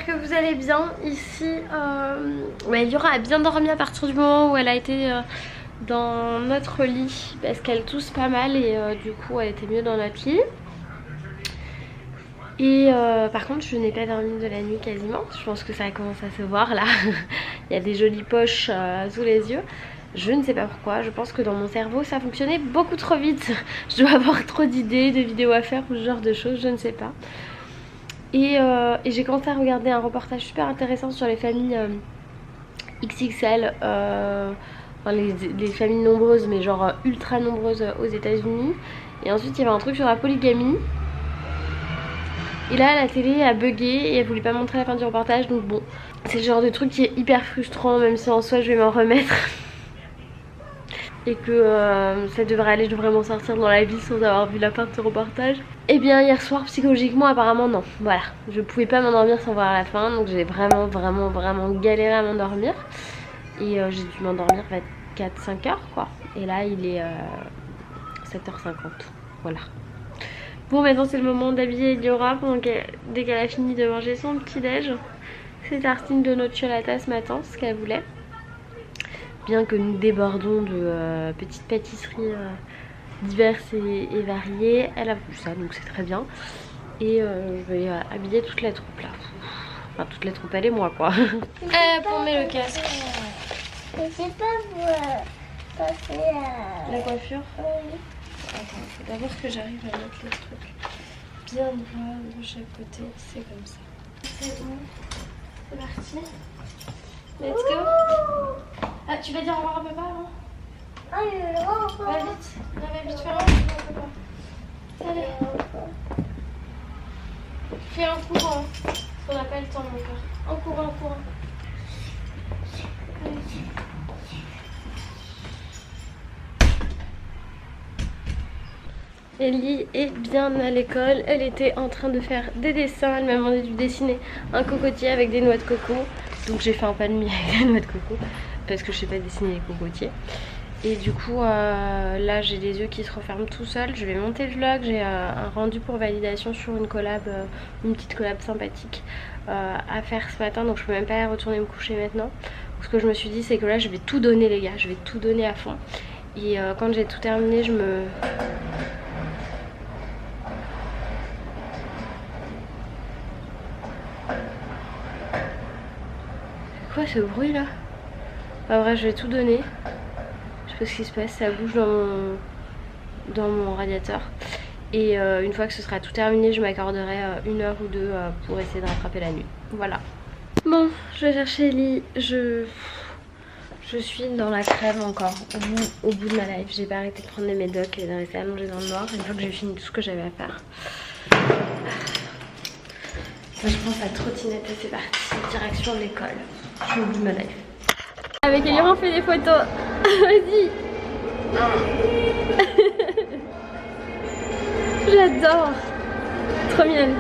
j'espère que vous allez bien. Ici, Elira a bien dormi à partir du moment où elle a été dans notre lit parce qu'elle tousse pas mal et du coup elle était mieux dans notre lit. Et par contre je n'ai pas dormi de la nuit quasiment. Je pense que ça commence à se voir là. Il y a des jolies poches sous les yeux. Je ne sais pas pourquoi, je pense que dans mon cerveau ça fonctionnait beaucoup trop vite. Je dois avoir trop d'idées, de vidéos à faire ou ce genre de choses, je ne sais pas. Et j'ai commencé à regarder un reportage super intéressant sur les familles XXL, enfin les familles nombreuses mais genre ultra nombreuses aux États-Unis. Et ensuite il y avait un truc sur la polygamie. Et là la télé a bugué et elle voulait pas montrer la fin du reportage, donc bon. C'est le genre de truc qui est hyper frustrant, même si en soi je vais m'en remettre. Et que ça devrait aller, je devrais m'en sortir dans la vie sans avoir vu la fin de ce reportage. Et bien hier soir psychologiquement apparemment non, voilà, je pouvais pas m'endormir sans voir la fin, donc j'ai vraiment galéré à m'endormir. Et j'ai dû m'endormir vers 4-5 heures quoi. Et là il est 7h50, voilà. Bon maintenant c'est le moment d'habiller Elira dès qu'elle a fini de manger son petit déj. C'est tartine de nocciolata ce matin, ce qu'elle voulait. Bien que nous débordons de petites pâtisseries diverses et variées, elle a voulu ça donc c'est très bien. Et je vais habiller toute la troupe là. Enfin toute la troupe, elle et moi quoi. On met le casque. Je sais pas pour passer à... La coiffure. Oui. Attends, il faut d'abord que j'arrive à mettre les trucs bien droit de chaque côté. C'est comme ça. C'est bon. C'est parti. Let's go. Ah, tu vas dire au revoir à papa avant? Ah, je Va vite, va vite faire un papa. Allez. Fais un courant, parce qu'on n'a pas le temps mon cœur. En courant, Allez. Ellie est bien à l'école, elle était en train de faire des dessins, elle m'a demandé de dessiner un cocotier avec des noix de coco. Donc j'ai fait un pan de mie avec des noix de coco parce que je sais pas dessiner les cocotiers. Et du coup là j'ai les yeux qui se referment tout seuls. Je vais monter le vlog, j'ai un rendu pour validation sur une collab, une petite collab sympathique à faire ce matin. Donc je peux même pas retourner me coucher maintenant. Donc, ce que je me suis dit c'est que là je vais tout donner les gars, je vais tout donner à fond. Et quand j'ai tout terminé je me... Quoi ce bruit là? Enfin bref je vais tout donner. Je sais pas ce qui se passe, ça bouge dans mon radiateur. Et une fois que ce sera tout terminé je m'accorderai 1 heure ou 2 pour essayer de rattraper la nuit. Voilà. Bon je vais chercher Ellie. Je suis dans la crève encore au bout de ma life. J'ai pas arrêté de prendre des médocs et de rester allongée dans le noir une fois que j'ai fini tout ce que j'avais à faire. Moi, je pense à trottinette et c'est parti, direction de l'école. Je suis au bout de ma life. Avec Elira on fait des photos. Vas-y. J'adore. Trop mignonne.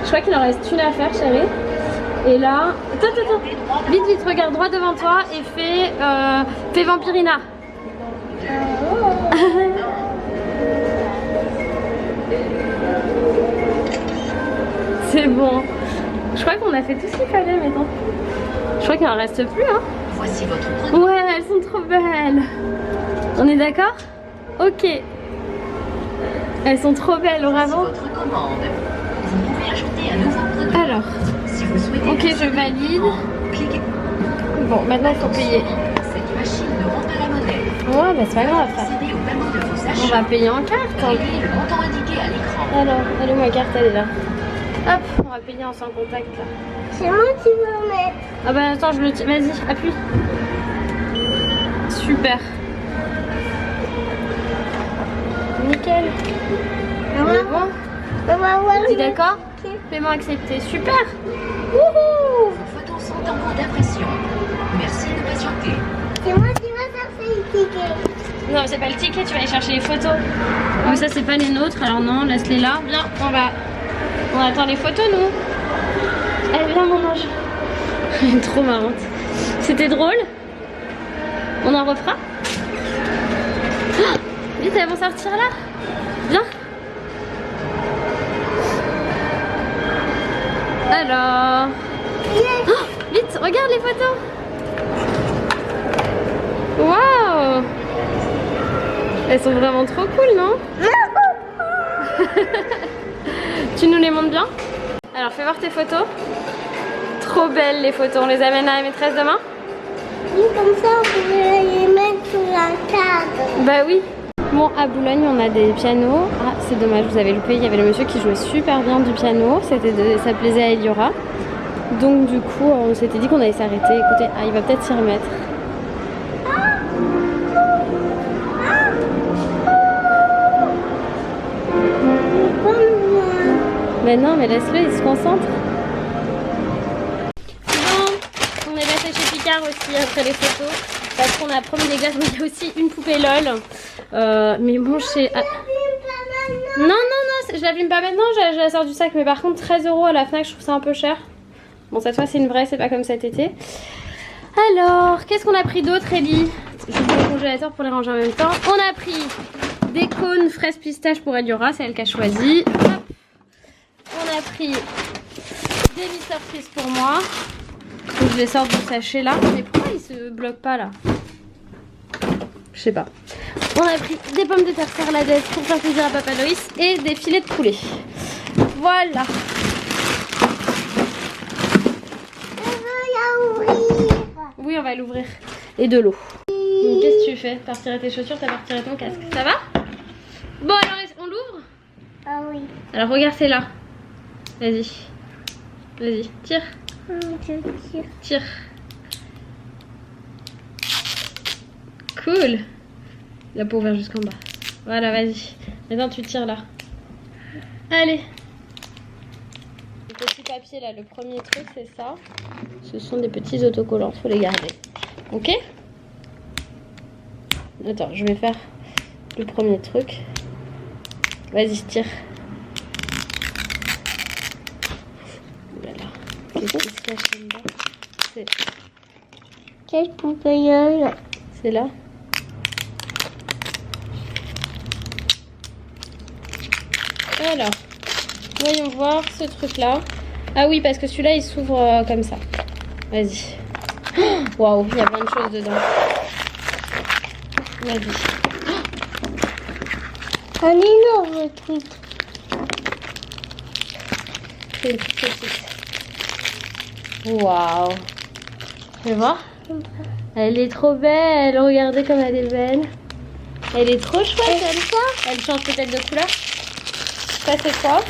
Je crois qu'il en reste une à faire chérie. Et là... Attends. Vite, regarde droit devant toi et fais Vampirina. C'est bon. Je crois qu'on a fait tout ce qu'il fallait maintenant. Je crois qu'il en reste plus hein. Voici votre produit. Ouais, elles sont trop belles. On est d'accord? Ok. Elles sont trop belles au Voici ravin. votre commande. Vous pouvez ajouter un nouveau produit. Alors. Si vous souhaitez. Ok, je valide. Cliquez. Bon, maintenant il faut payer. Cette machine ne rend pas la monnaie. Ouais, bah c'est pas grave ça. Accédez au paiement de vos On achats. va payer en carte. Hein. Veuillez le montant indiqué à l'écran. Alors, allez, ma carte elle est là. Hop, on va payer en sans contact là. C'est moi qui veux mettre. Ah bah attends, je le tiens. Vas-y, appuie. Super. Nickel. On est bon? On va voir. T'es d'accord? Paiement accepté. Super. Wouhou! Vos photos sont en cours d'impression. Merci de patienter. C'est moi qui vais chercher le ticket. Non, c'est pas le ticket, tu vas aller chercher les photos. Mais ça, c'est pas les nôtres, alors non, laisse-les là. Viens, on attend les photos, nous. Allez, viens, mon ange. Trop marrante. C'était drôle. On en refera. Ah, vite, elles vont sortir là. Viens. Alors, Oh, vite, regarde les photos. Waouh! Elles sont vraiment trop cool, non? Tu nous les montres bien? Alors fais voir tes photos. Trop belles les photos. On les amène à la maîtresse demain? Oui, comme ça on pourrait les mettre sur la table. Bah oui. Bon, à Boulogne on a des pianos. Ah c'est dommage, vous avez loupé. Il y avait le monsieur qui jouait super bien du piano. Ça plaisait à Eliora. Donc du coup on s'était dit qu'on allait s'arrêter. Écoutez, ah, il va peut-être s'y remettre. Mais non, mais laisse-le, il se concentre. Bon, on est passé chez Picard aussi après les photos. Parce qu'on a promis des glaces, mais il y a aussi une poupée LOL. Mais bon, non, je l'abîme pas maintenant, je la sors du sac. Mais par contre, 13 € à la Fnac, je trouve ça un peu cher. Bon, cette fois, c'est une vraie, c'est pas comme cet été. Alors, qu'est-ce qu'on a pris d'autre, Ellie? Je vais le congélateur pour les ranger en même temps. On a pris des cônes fraises pistache pour Eliora, c'est elle qui a choisi. Hop. On a pris des Mr Freeze pour moi. Donc je les sors du sachet là. Mais pourquoi ils se bloquent pas là? Je sais pas. On a pris des pommes de terre serladaises pour faire plaisir à Papa Loïs et des filets de poulet. Voilà. Oui, on va l'ouvrir. Et de l'eau. Donc qu'est-ce que tu fais? T'as retiré tes chaussures, t'as pas retiré ton casque. Ça va? Bon alors on l'ouvre? Ah oui. Alors regarde, c'est là. Vas-y. Vas-y, tire. Je tire. Tire. Cool. La peau ouverte jusqu'en bas. Voilà, vas-y. Maintenant tu tires là. Allez. Le petit papier là, le premier truc c'est ça. Ce sont des petits autocollants, faut les garder. Ok? Attends, je vais faire le premier truc. Vas-y, tire. Voilà. Qu'est-ce qui se cache là-dedans? Quelle poupée? C'est là. Alors, voyons voir ce truc-là. Ah oui, parce que celui-là, il s'ouvre comme ça. Vas-y. Waouh, il y a plein de choses dedans. Vas-y. Un énorme truc. C'est une toute petite. Waouh. Tu veux voir? Elle est trop belle. Regardez comme elle est belle. Elle est trop chouette, elle. Elle change peut-être de couleur. Ça, c'est quoi?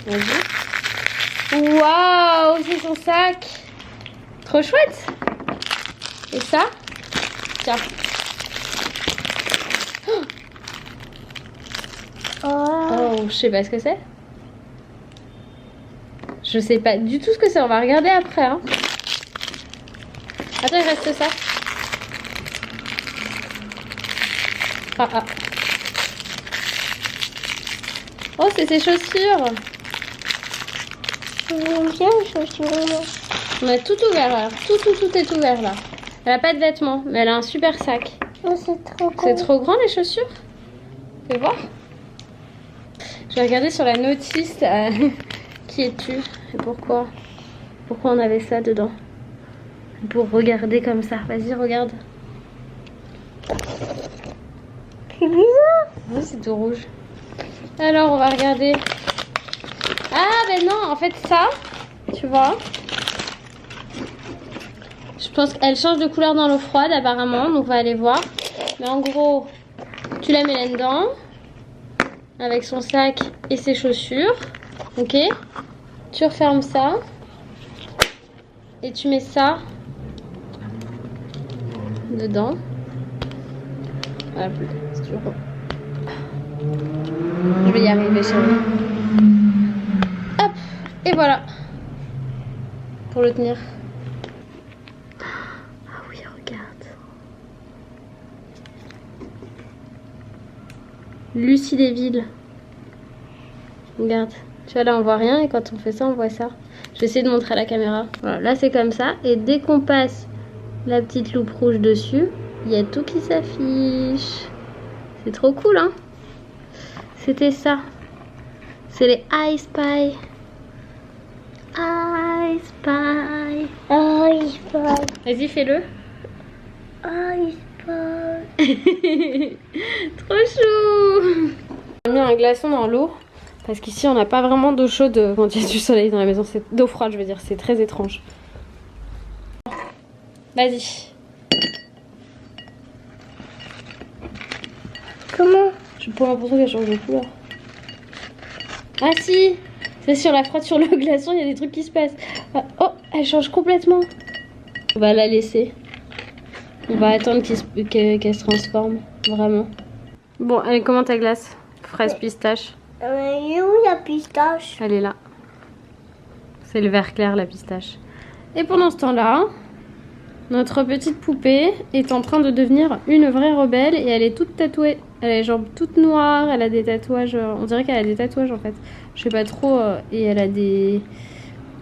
Vas-y. Waouh, c'est son sac. Trop chouette. Et ça? Tiens. Oh, je sais pas ce que c'est. Je sais pas du tout ce que c'est. On va regarder après. Hein. Attends, il reste ça. Ah. Oh, c'est ses chaussures. J'aime bien les chaussures. On a tout ouvert alors. Tout est ouvert là. Elle a pas de vêtements, mais elle a un super sac. Oh, c'est trop grand. C'est trop grand les chaussures. Fais voir. Je vais regarder sur la notice. Qui es-tu et pourquoi? Pourquoi on avait ça dedans? Pour regarder comme ça. Vas-y, regarde. C'est bizarre. Oui, c'est tout rouge. Alors, on va regarder. Ah, ben non, en fait, ça, tu vois. Je pense qu'elle change de couleur dans l'eau froide, apparemment. Donc, on va aller voir. Mais en gros, tu la mets là-dedans. Avec son sac et ses chaussures. Ok. Tu refermes ça. Et tu mets ça dedans. Voilà, si tu veux. Je vais y arriver, chérie. Hop, et voilà. Pour le tenir. Ah oui, regarde. Lucie Desvilles. Regarde. Tu vois, là, on voit rien. Et quand on fait ça, on voit ça. Je vais essayer de montrer à la caméra. Voilà, là, c'est comme ça. Et dès qu'on passe la petite loupe rouge dessus, il y a tout qui s'affiche. C'est trop cool, hein? C'était ça. C'est les I Spy. I passe. Vas-y, fais-le. Ah, il se passe. Trop chou. J'ai mis un glaçon dans l'eau parce qu'ici on n'a pas vraiment d'eau chaude quand il y a du soleil dans la maison. C'est d'eau froide, je veux dire, c'est très étrange. Vas-y. Comment? Je prends l'impression qu'elle change de couleur. Ah si, c'est sur la frotte sur le glaçon, il y a des trucs qui se passent. Ah, oh, elle change complètement. On va la laisser. On va attendre qu'elle se transforme, vraiment. Bon, elle est comment ta glace? Fraise pistache. Elle est où la pistache? Elle est là. C'est le vert clair, la pistache. Et pendant ce temps-là, notre petite poupée est en train de devenir une vraie rebelle et elle est toute tatouée. Elle a les jambes toutes noires, elle a des tatouages, on dirait qu'elle a des tatouages en fait. Je sais pas trop, et elle a des...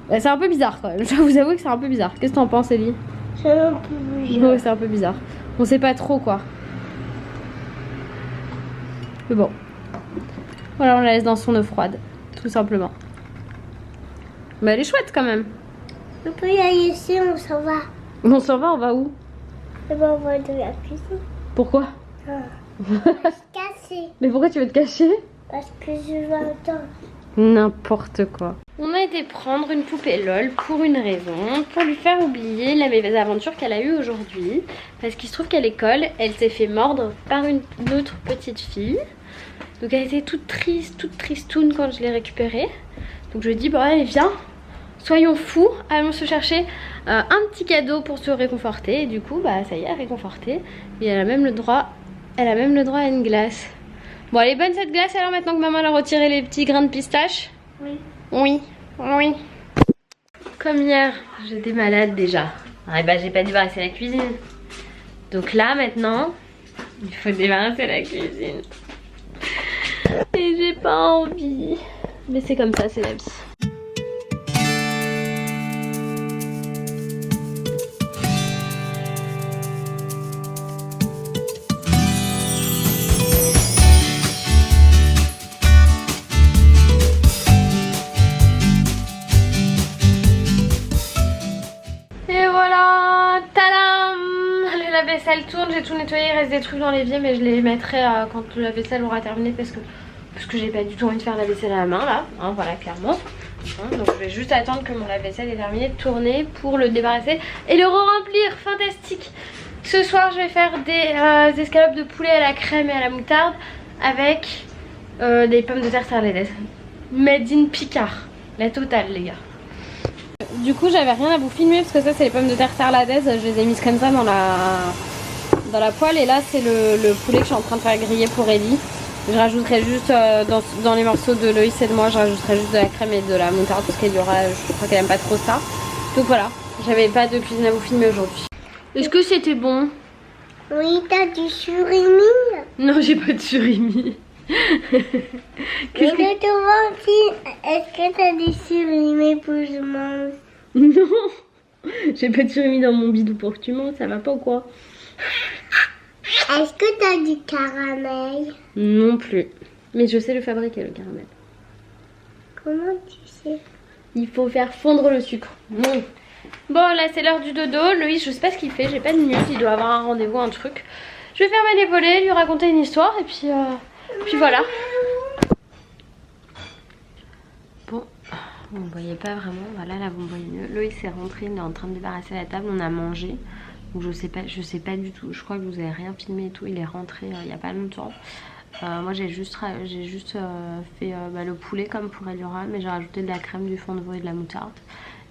Bah, c'est un peu bizarre quand même, je vous avoue que c'est un peu bizarre. Qu'est-ce que t'en penses, Ellie? C'est un peu bizarre. Oh, c'est un peu bizarre. On sait pas trop quoi. Mais bon. Voilà, on la laisse dans son eau froide, tout simplement. Mais elle est chouette quand même. On peut y aller ici, on s'en va. On s'en va, on va où? Et ben, on va de la cuisine. Pourquoi? Cassé. Mais pourquoi tu veux te cacher? Parce que je vais attendre. N'importe quoi. On a été prendre une poupée LOL pour une raison, pour lui faire oublier la mésaventure qu'elle a eue aujourd'hui. Parce qu'il se trouve qu'à l'école, elle s'est fait mordre par une autre petite fille. Donc elle était toute triste, toute tristoune quand je l'ai récupérée. Donc je lui ai dit, bon allez viens, soyons fous, allons se chercher un petit cadeau pour se réconforter. Et du coup, bah ça y est, réconfortée. Et elle a même le droit, à une glace. Bon, elle est bonne cette glace alors maintenant que maman a retiré les petits grains de pistache? Oui. Oui, oui. Comme hier, j'étais malade déjà. Ah, bah j'ai pas débarrassé la cuisine. Donc là maintenant, il faut débarrasser la cuisine. Et j'ai pas envie. Mais c'est comme ça, c'est la vie. Et voilà, tadam! Le lave-vaisselle tourne, j'ai tout nettoyé, il reste des trucs dans l'évier mais je les mettrai quand le lave-vaisselle aura terminé parce que j'ai pas du tout envie de faire la vaisselle à la main là, hein, voilà clairement. Hein, donc je vais juste attendre que mon lave-vaisselle ait terminé de tourner pour le débarrasser et le remplir, fantastique. Ce soir je vais faire des escalopes de poulet à la crème et à la moutarde avec des pommes de terre sarladaises. Made in Picard, la totale les gars. Du coup j'avais rien à vous filmer parce que ça c'est les pommes de terre sarladaises, je les ai mises comme ça dans la poêle et là c'est le poulet que je suis en train de faire griller pour Ellie. Je rajouterai juste dans les morceaux de Loïs et de moi, je rajouterai juste de la crème et de la moutarde parce qu'elle aura, je crois qu'elle aime pas trop ça. Donc voilà, j'avais pas de cuisine à vous filmer aujourd'hui. Est-ce que c'était bon? Oui, t'as du surimi. Non, j'ai pas de surimi. Qu'est-ce que... Est-ce que t'as du surimi pour que je mange? Non, j'ai pas de surimi dans mon bidou pour que tu manges, ça va pas ou quoi? Est-ce que t'as du caramel? Non plus. Mais je sais le fabriquer le caramel. Comment tu sais? Il faut faire fondre le sucre. Non. Bon là c'est l'heure du dodo. Loïs je sais pas ce qu'il fait, j'ai pas de news, il doit avoir un rendez-vous, un truc. Je vais faire ma dévolée, lui raconter une histoire et puis voilà. Bon, vous ne voyez pas vraiment, voilà là vous me voyez mieux. Loïs est rentré, il est en train de débarrasser la table, on a mangé. Donc je sais pas du tout, je crois que vous avez rien filmé et tout, il est rentré il y a pas longtemps. Moi j'ai juste fait le poulet comme pour Eliora, mais j'ai rajouté de la crème, du fond de veau et de la moutarde.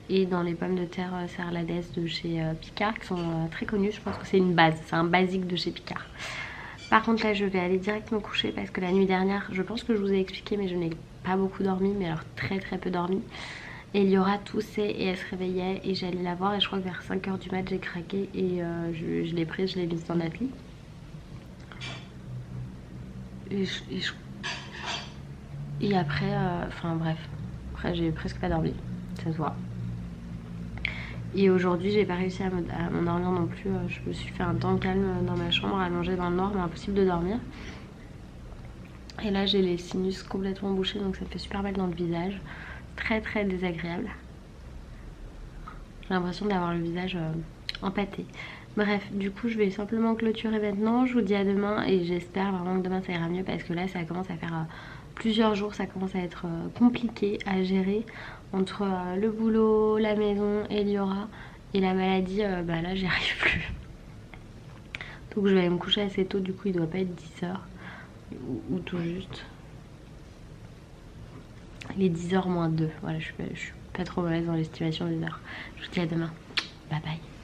Et dans les pommes de terre sarladaises de chez Picard qui sont très connues, je pense que c'est une base, c'est un basique de chez Picard. Par contre là je vais aller direct me coucher parce que la nuit dernière, je pense que je vous ai expliqué mais je n'ai pas beaucoup dormi, mais alors très peu dormi. Eliora toussait et elle se réveillait et j'allais la voir et je crois que vers 5 h du mat j'ai craqué et je l'ai prise, je l'ai mise dans notre lit. Et après, enfin bref, après j'ai presque pas dormi, ça se voit. Et aujourd'hui j'ai pas réussi à m'endormir non plus, je me suis fait un temps calme dans ma chambre, allongée dans le noir, mais impossible de dormir. Et là j'ai les sinus complètement bouchés donc ça me fait super mal dans le visage, très désagréable. J'ai l'impression d'avoir le visage empâté. Bref, du coup je vais simplement clôturer maintenant. Je vous dis à demain et j'espère vraiment que demain ça ira mieux parce que là ça commence à faire plusieurs jours, ça commence à être compliqué à gérer entre le boulot, la maison, Eliora et la maladie. Bah là j'y arrive plus. Donc je vais aller me coucher assez tôt, du coup il doit pas être 10h ou tout juste. Il est 10h moins 2. Voilà, je suis pas trop mauvaise dans l'estimation des heures. Je vous dis à demain. Bye bye.